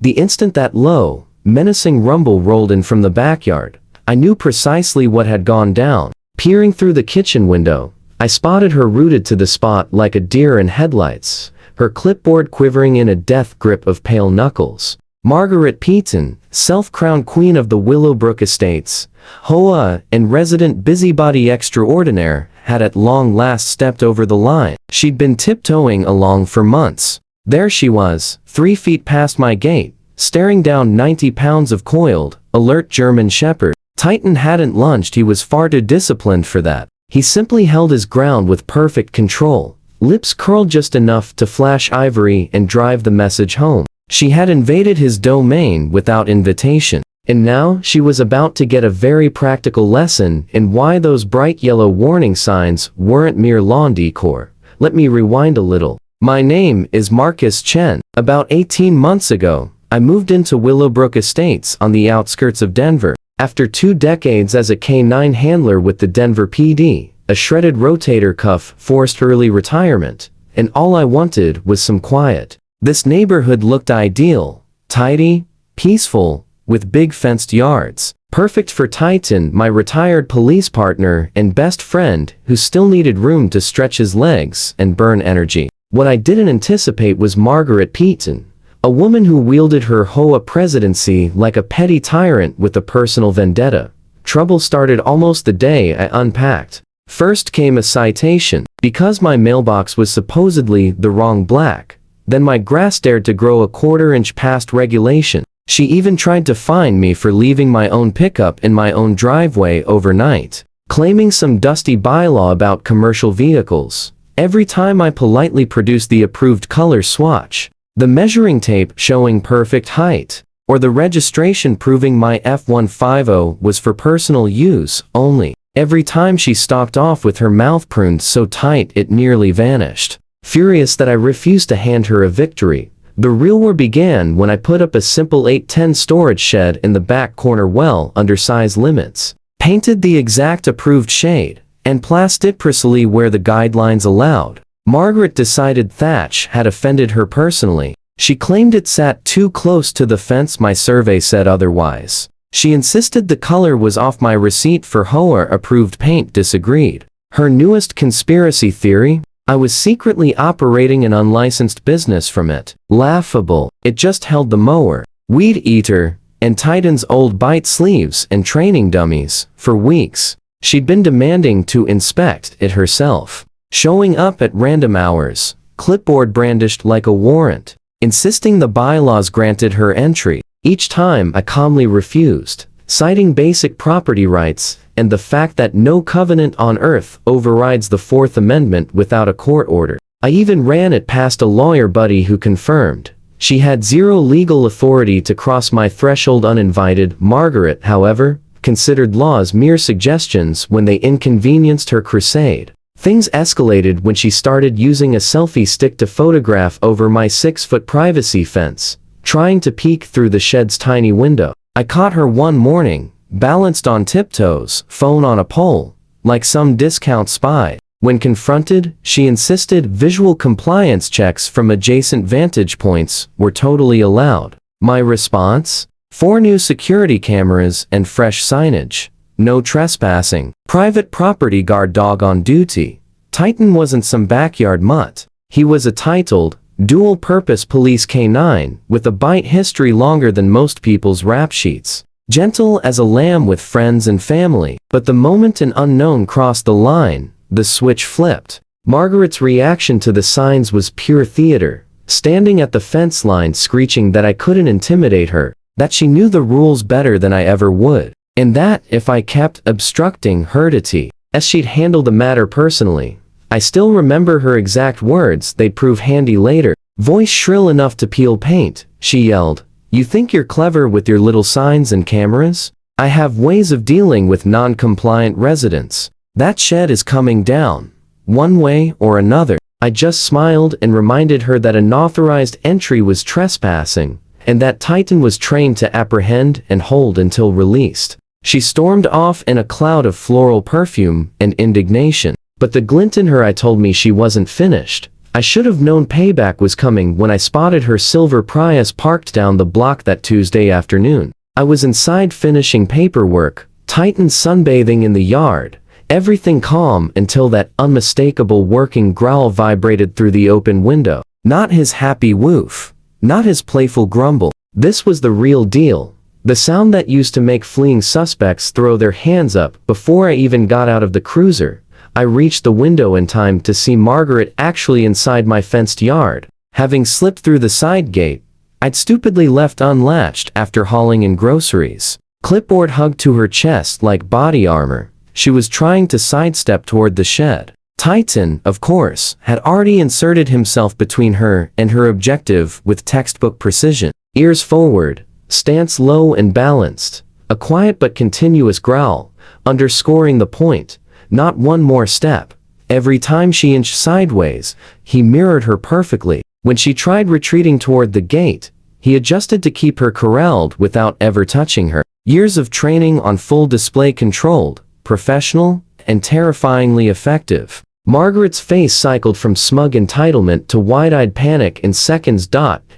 The instant that low, menacing rumble rolled in from the backyard, I knew precisely what had gone down. Peering through the kitchen window, I spotted her rooted to the spot like a deer in headlights, her clipboard quivering in a death grip of pale knuckles. Margaret Peaton, self-crowned queen of the Willowbrook Estates, HOA and resident busybody extraordinaire, had at long last stepped over the line. She'd been tiptoeing along for months. There she was, 3 feet past my gate, staring down 90 pounds of coiled, alert German Shepherd. Titan hadn't lunged, he was far too disciplined for that. He simply held his ground with perfect control, lips curled just enough to flash ivory and drive the message home. She had invaded his domain without invitation, and now she was about to get a very practical lesson in why those bright yellow warning signs weren't mere lawn decor. Let me rewind a little. My name is Marcus Chen. About 18 months ago, I moved into Willowbrook Estates on the outskirts of Denver. After 2 decades as a K-9 handler with the Denver PD, a shredded rotator cuff forced early retirement, and all I wanted was some quiet. This neighborhood looked ideal, tidy, peaceful, with big fenced yards. Perfect for Titan, my retired police partner and best friend who still needed room to stretch his legs and burn energy. What I didn't anticipate was Margaret Peaton, a woman who wielded her HOA presidency like a petty tyrant with a personal vendetta. Trouble started almost the day I unpacked. First came a citation, because my mailbox was supposedly the wrong black. Then my grass dared to grow a 1/4 inch past regulation. She even tried to fine me for leaving my own pickup in my own driveway overnight, claiming some dusty bylaw about commercial vehicles. Every time I politely produced the approved color swatch, the measuring tape showing perfect height, or the registration proving my F-150 was for personal use only, every time she stalked off with her mouth pruned so tight it nearly vanished. Furious that I refused to hand her a victory, the real war began when I put up a simple 8x10 storage shed in the back corner well under size limits, painted the exact approved shade, and plastered precisely where the guidelines allowed. Margaret decided thatch had offended her personally. She claimed it sat too close to the fence. My survey said otherwise. She insisted the color was off. My receipt for HOA approved paint disagreed. Her newest conspiracy theory? I was secretly operating an unlicensed business from it. Laughable. It just held the mower, weed eater, and Titan's old bite sleeves and training dummies for weeks. She'd been demanding to inspect it herself, showing up at random hours, clipboard brandished like a warrant, insisting the bylaws granted her entry. Each time I calmly refused, citing basic property rights and the fact that no covenant on earth overrides the Fourth Amendment without a court order. I even ran it past a lawyer buddy who confirmed she had zero legal authority to cross my threshold uninvited. Margaret, however, considered laws mere suggestions when they inconvenienced her crusade. Things escalated when she started using a selfie stick to photograph over my 6-foot privacy fence, trying to peek through the shed's tiny window. I caught her one morning, balanced on tiptoes, phone on a pole, like some discount spy. When confronted, she insisted visual compliance checks from adjacent vantage points were totally allowed. My response? 4 new security cameras and fresh signage. No trespassing. Private property guard dog on duty. Titan wasn't some backyard mutt. He was a titled, dual-purpose police K-9 with a bite history longer than most people's rap sheets. Gentle as a lamb with friends and family. But the moment an unknown crossed the line, the switch flipped. Margaret's reaction to the signs was pure theater, standing at the fence line screeching that I couldn't intimidate her, that she knew the rules better than I ever would, and that if I kept obstructing her duty, as she'd handle the matter personally. I still remember her exact words. They'd prove handy later. Voice shrill enough to peel paint, she yelled, "You think you're clever with your little signs and cameras? I have ways of dealing with non-compliant residents. That shed is coming down, one way or another." I just smiled and reminded her that unauthorized entry was trespassing, and that Titan was trained to apprehend and hold until released. She stormed off in a cloud of floral perfume and indignation. But the glint in her eye told me she wasn't finished. I should have known payback was coming when I spotted her silver Prius parked down the block that Tuesday afternoon. I was inside finishing paperwork, Titan sunbathing in the yard, everything calm until that unmistakable working growl vibrated through the open window. Not his happy woof. Not his playful grumble. This was the real deal. The sound that used to make fleeing suspects throw their hands up before I even got out of the cruiser. I reached the window in time to see Margaret actually inside my fenced yard. Having slipped through the side gate, I'd stupidly left unlatched after hauling in groceries. Clipboard hugged to her chest like body armor. She was trying to sidestep toward the shed. Titan, of course, had already inserted himself between her and her objective with textbook precision. Ears forward, stance low and balanced. A quiet but continuous growl, underscoring the point. Not one more step. Every time she inched sideways, he mirrored her perfectly. When she tried retreating toward the gate, he adjusted to keep her corralled without ever touching her. Years of training on full display, controlled, professional, and terrifyingly effective. Margaret's face cycled from smug entitlement to wide-eyed panic in seconds.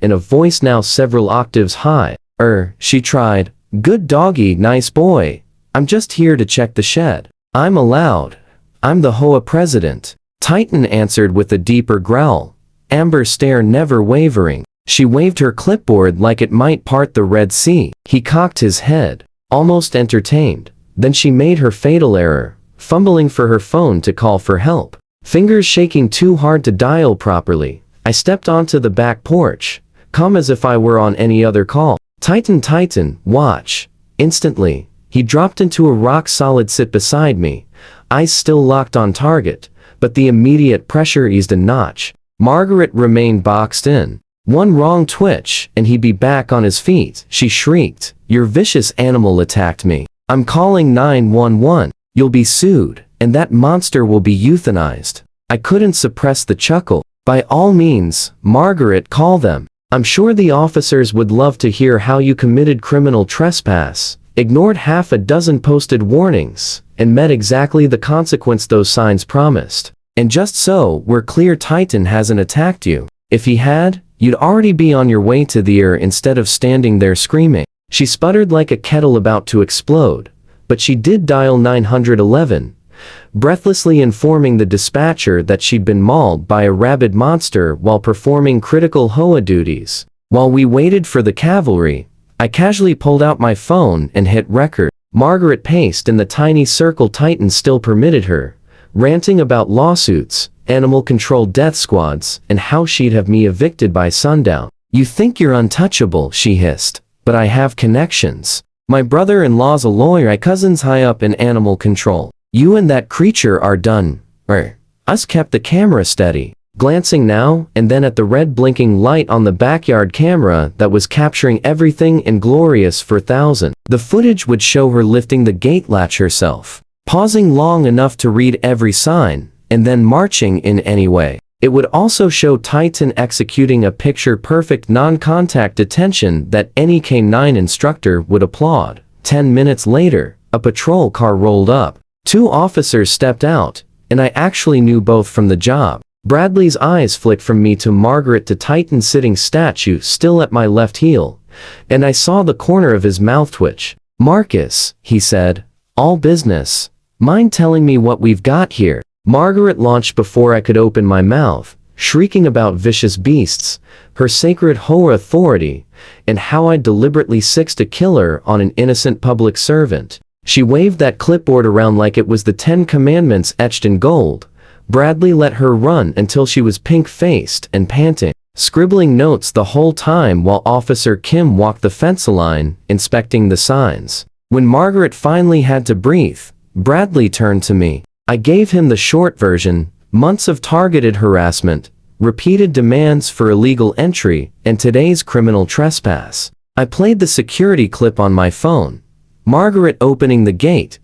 In a voice now several octaves high. She tried. Good doggy, nice boy. I'm just here to check the shed. I'm allowed. I'm the HOA president. Titan answered with a deeper growl, amber stare never wavering. She waved her clipboard like it might part the Red Sea. He cocked his head, almost entertained. Then she made her fatal error, fumbling for her phone to call for help. Fingers shaking too hard to dial properly, I stepped onto the back porch, calm as if I were on any other call. Titan, watch. Instantly, he dropped into a rock-solid sit beside me, eyes still locked on target, but the immediate pressure eased a notch. Margaret remained boxed in. One wrong twitch, and he'd be back on his feet. She shrieked, "Your vicious animal attacked me. I'm calling 911. You'll be sued, and that monster will be euthanized." I couldn't suppress the chuckle. By all means, Margaret, call them. I'm sure the officers would love to hear how you committed criminal trespass, ignored half a dozen posted warnings, and met exactly the consequence those signs promised. And just so we're clear, Titan hasn't attacked you. If he had, you'd already be on your way to the ear instead of standing there screaming. She sputtered like a kettle about to explode, but she did dial 911, breathlessly informing the dispatcher that she'd been mauled by a rabid monster while performing critical HOA duties. While we waited for the cavalry, I casually pulled out my phone and hit record. Margaret paced in the tiny circle Titan still permitted her, ranting about lawsuits, animal control death squads, and how she'd have me evicted by sundown. "You think you're untouchable," she hissed, "but I have connections. My brother-in-law's a lawyer, my cousin's high up in animal control. You and that creature are done." Us kept the camera steady, glancing now and then at the red blinking light on the backyard camera that was capturing everything in glorious 4,000. The footage would show her lifting the gate latch herself, pausing long enough to read every sign, and then marching in anyway. It would also show Titan executing a picture-perfect non-contact detention that any K9 instructor would applaud. 10 minutes later, a patrol car rolled up. 2 officers stepped out, and I actually knew both from the job. Bradley's eyes flicked from me to Margaret to Titan sitting statue still at my left heel, and I saw the corner of his mouth twitch. "Marcus," he said, "all business. Mind telling me what we've got here?" Margaret launched before I could open my mouth, shrieking about vicious beasts, her sacred HOA authority, and how I'd deliberately sixed a killer on an innocent public servant. She waved that clipboard around like it was the 10 Commandments etched in gold. Bradley let her run until she was pink-faced and panting, scribbling notes the whole time while Officer Kim walked the fence line, inspecting the signs. When Margaret finally had to breathe, Bradley turned to me. I gave him the short version: months of targeted harassment, repeated demands for illegal entry, and today's criminal trespass. I played the security clip on my phone. Margaret opening the gate,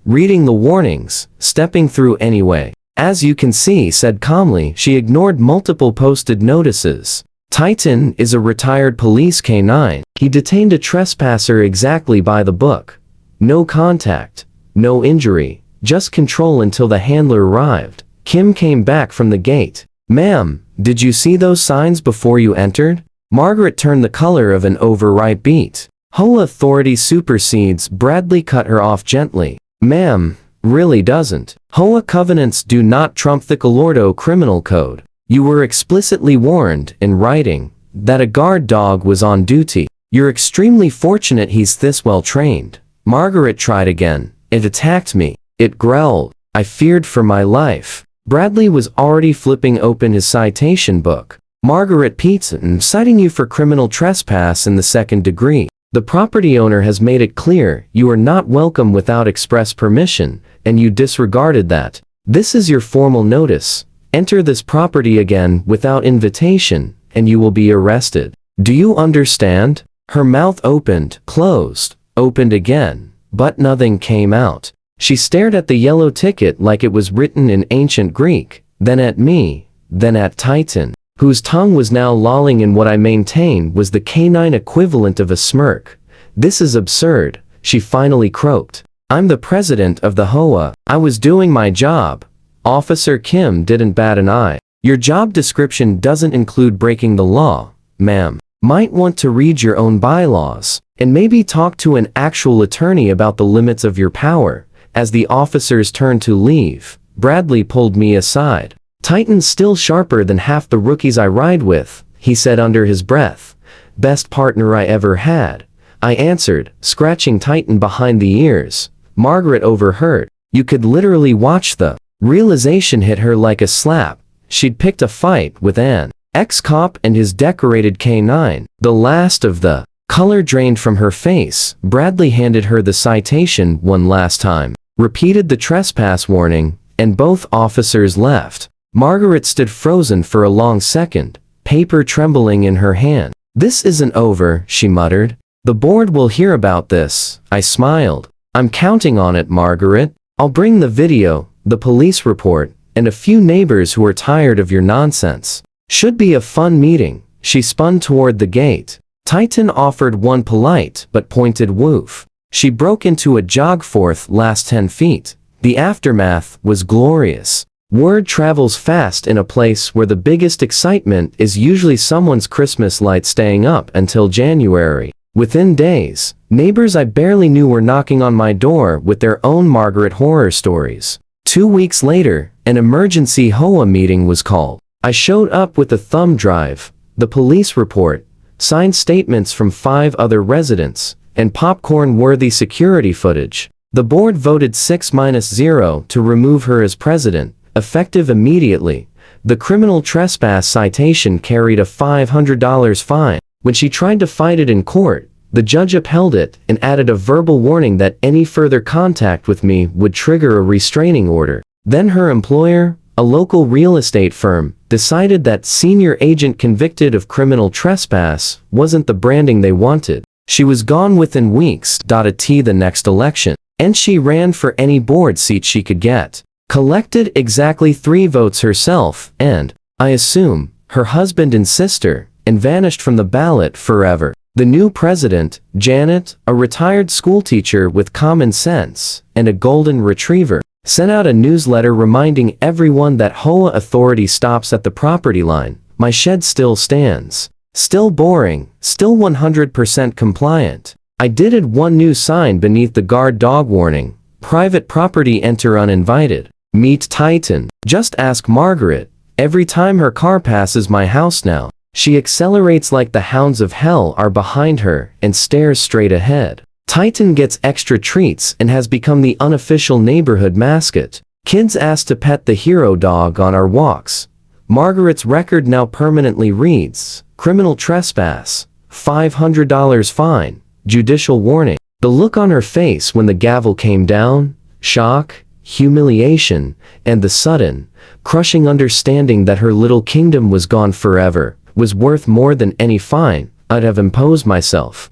reading the warnings, stepping through anyway. "As you can see," said calmly. She ignored multiple posted notices. "Titan is a retired police K9. He detained a trespasser exactly by the book. No contact, no injury, just control until the handler arrived." Kim came back from the gate. "Ma'am, Did you see those signs before you entered? Margaret turned the color of an overripe beet. HOA authority supersedes. Bradley cut her off gently. Ma'am, really doesn't. HOA covenants do not trump the Colorado Criminal Code. You were explicitly warned, in writing, that a guard dog was on duty. You're extremely fortunate he's this well trained. Margaret tried again. It attacked me. It growled. I feared for my life. Bradley was already flipping open his citation book. Margaret Peterson, citing you for criminal trespass in the second degree. The property owner has made it clear you are not welcome without express permission, and you disregarded that. This is your formal notice. Enter this property again without invitation, and you will be arrested. Do you understand? Her mouth opened, closed, opened again, but nothing came out. She stared at the yellow ticket like it was written in ancient Greek, then at me, then at Titan, whose tongue was now lolling in what I maintain was the canine equivalent of a smirk. This is absurd, she finally croaked. I'm the president of the HOA. I was doing my job. Officer Kim didn't bat an eye. Your job description doesn't include breaking the law, ma'am. Might want to read your own bylaws, and maybe talk to an actual attorney about the limits of your power. As the officers turned to leave, Bradley pulled me aside. Titan's still sharper than half the rookies I ride with, he said under his breath. Best partner I ever had. I answered, scratching Titan behind the ears. Margaret overheard. You could literally watch the realization hit her like a slap. She'd picked a fight with an ex-cop and his decorated K9. The last of the color drained from her face. Bradley handed her the citation one last time, repeated the trespass warning, and both officers left. Margaret stood frozen for a long second, paper trembling in her hand. This isn't over, she muttered. The board will hear about this. I smiled. I'm counting on it, Margaret. I'll bring the video, the police report, and a few neighbors who are tired of your nonsense. Should be a fun meeting. She spun toward the gate. Titan offered one polite but pointed woof. She broke into a jog forth last 10 feet. The aftermath was glorious. Word travels fast in a place where the biggest excitement is usually someone's Christmas light staying up until January. Within days, neighbors I barely knew were knocking on my door with their own Margaret horror stories. 2 weeks later, an emergency HOA meeting was called. I showed up with a thumb drive, the police report, signed statements from 5 other residents, and popcorn-worthy security footage. The board voted 6-0 to remove her as president, effective immediately. The criminal trespass citation carried a $500 fine. When she tried to fight it in court, the judge upheld it and added a verbal warning that any further contact with me would trigger a restraining order. Then her employer, a local real estate firm, decided that senior agent convicted of criminal trespass wasn't the branding they wanted. She was gone within weeks. The next election, and she ran for any board seat she could get. Collected exactly 3 votes herself and, I assume, her husband and sister, and vanished from the ballot forever. The new president, Janet, a retired schoolteacher with common sense and a golden retriever, sent out a newsletter reminding everyone that HOA authority stops at the property line. My shed still stands. Still boring, still 100% compliant. I did one new sign beneath the guard dog warning. Private property enter uninvited. Meet Titan. Just ask Margaret. Every time her car passes my house now, she accelerates like the hounds of hell are behind her and stares straight ahead. Titan gets extra treats and has become the unofficial neighborhood mascot. Kids ask to pet the hero dog on our walks. Margaret's record now permanently reads, criminal trespass, $500 fine, judicial warning. The look on her face when the gavel came down, shock, humiliation, and the sudden, crushing understanding that her little kingdom was gone forever, was worth more than any fine I'd have imposed myself.